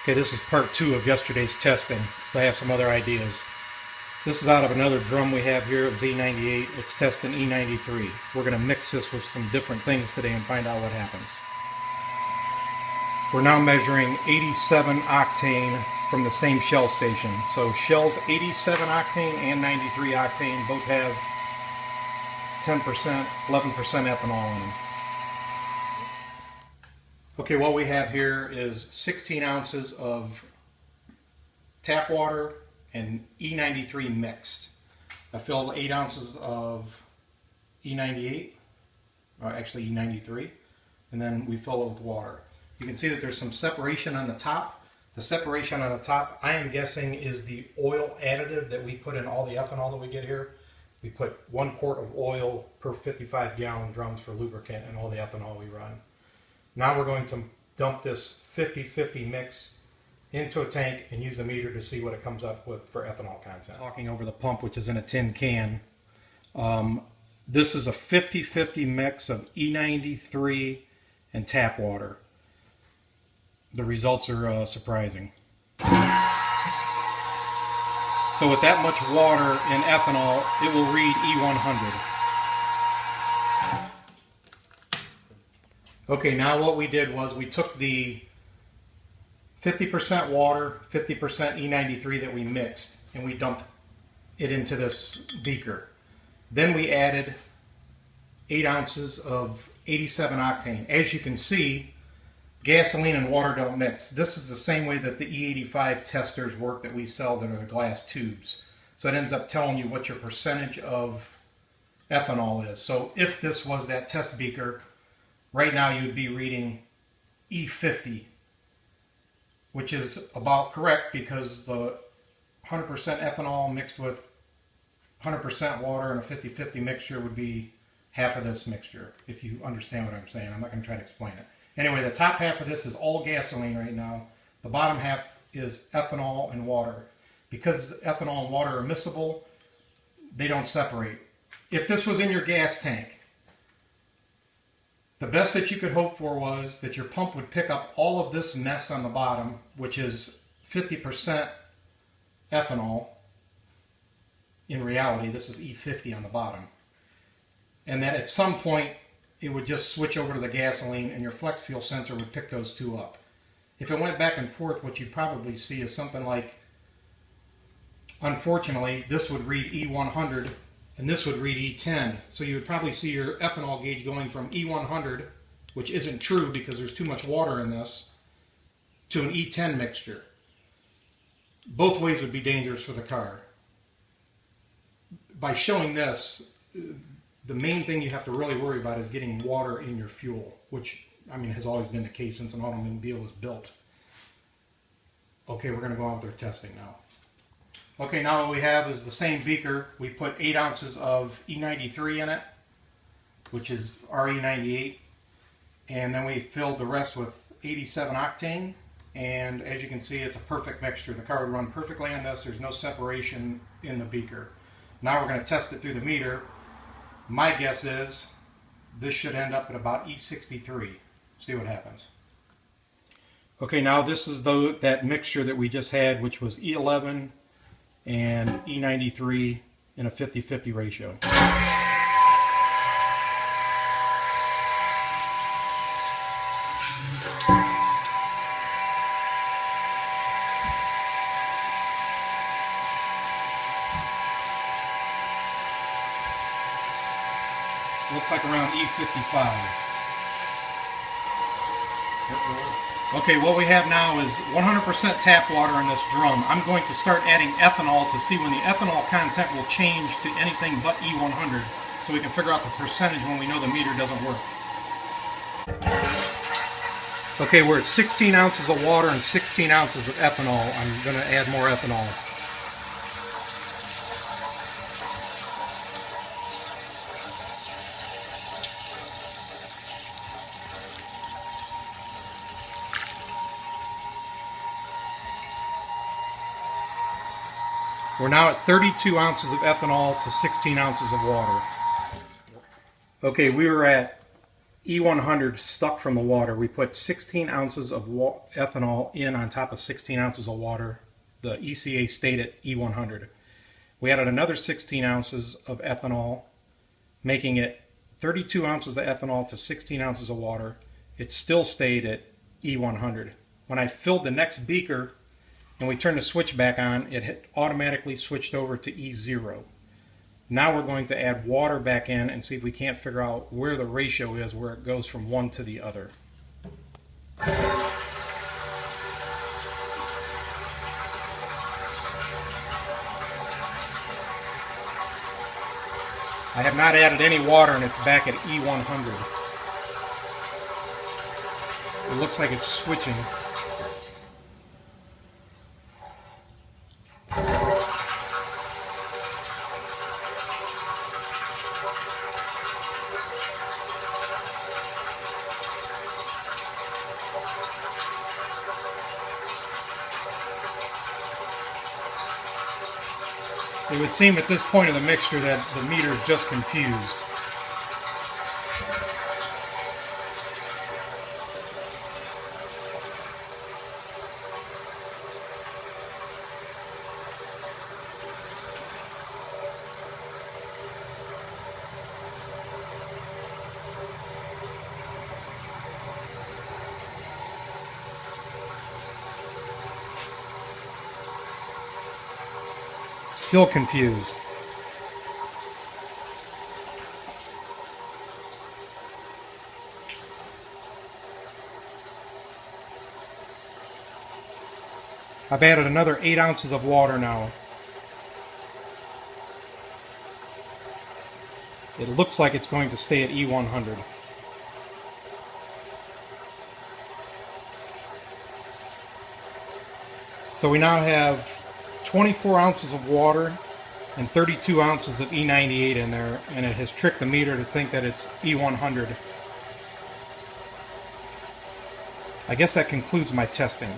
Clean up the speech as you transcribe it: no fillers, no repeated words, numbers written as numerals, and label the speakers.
Speaker 1: Okay, this is part 2 of yesterday's testing, so I have some other ideas. This is out of another drum we have here of Z98. It's testing E93. We're going to mix this with some different things today and find out what happens. We're now measuring 87 octane from the same Shell station. So Shell's 87 octane and 93 octane both have 10%, 11% ethanol in them. Okay, what we have here is 16 ounces of tap water and E93 mixed. I filled 8 ounces of E98, or actually E93, and then we fill it with water. You can see that there's some separation on the top. The separation on the top, I am guessing, is the oil additive that we put in all the ethanol that we get here. We put 1 quart of oil per 55-gallon drums for lubricant and all the ethanol we run. Now we're going to dump this 50-50 mix into a tank and use the meter to see what it comes up with for ethanol content. Talking over the pump, which is in a tin can. This is a 50-50 mix of E93 and tap water. The results are surprising. So with that much water and ethanol, it will read E100. Okay, now what we did was we took the 50% water, 50% E93 that we mixed, and we dumped it into this beaker. Then we added 8 ounces of 87 octane. As you can see, gasoline and water don't mix. This is the same way that the E85 testers work that we sell that are the glass tubes. So it ends up telling you what your percentage of ethanol is. So if this was that test beaker, right now you'd be reading E50, which is about correct because the 100% ethanol mixed with 100% water in a 50-50 mixture would be half of this mixture, if you understand what I'm saying. I'm not going to try to explain it. Anyway, the top half of this is all gasoline right now. The bottom half is ethanol and water. Because ethanol and water are miscible, they don't separate. If this was in your gas tank, the best that you could hope for was that your pump would pick up all of this mess on the bottom, which is 50% ethanol. In reality, this is E50 on the bottom. And then at some point, it would just switch over to the gasoline and your flex fuel sensor would pick those two up. If it went back and forth, what you'd probably see is something like, unfortunately, this would read E100 and this would read E10. So you would probably see your ethanol gauge going from E100, which isn't true because there's too much water in this, to an E10 mixture. Both ways would be dangerous for the car. By showing this, the main thing you have to really worry about is getting water in your fuel, which, I mean, has always been the case since an automobile was built. Okay, we're going to go on with our testing now. Okay, now what we have is the same beaker. We put 8 ounces of E93 in it, which is RE98, and then we filled the rest with 87 octane, and as you can see, it's a perfect mixture. The car would run perfectly on this. There's no separation in the beaker. Now we're going to test it through the meter. My guess is this should end up at about E63. See what happens. Okay, now this is that mixture that we just had, which was E11 and E93 in a 50-50 ratio. Looks like around E55. Okay, what we have now is 100% tap water in this drum. I'm going to start adding ethanol to see when the ethanol content will change to anything but E100, so we can figure out the percentage when we know the meter doesn't work. Okay, we're at 16 ounces of water and 16 ounces of ethanol. I'm going to add more ethanol. We're now at 32 ounces of ethanol to 16 ounces of water. Okay, we were at E100 stuck from the water. We put 16 ounces of ethanol in on top of 16 ounces of water. The ECA stated E100. We added another 16 ounces of ethanol, making it 32 ounces of ethanol to 16 ounces of water. It still stayed at E100. When I filled the next beaker and we turned the switch back on, it had automatically switched over to E0. Now we're going to add water back in and see if we can't figure out where the ratio is, where it goes from one to the other. I have not added any water and it's back at E100. It looks like it's switching. It would seem at this point of the mixture that the meter is just confused. Still confused. I've added another 8 ounces of water now. It looks like it's going to stay at E100. So we now have 24 ounces of water and 32 ounces of E98 in there, and it has tricked the meter to think that it's E100. I guess that concludes my testing.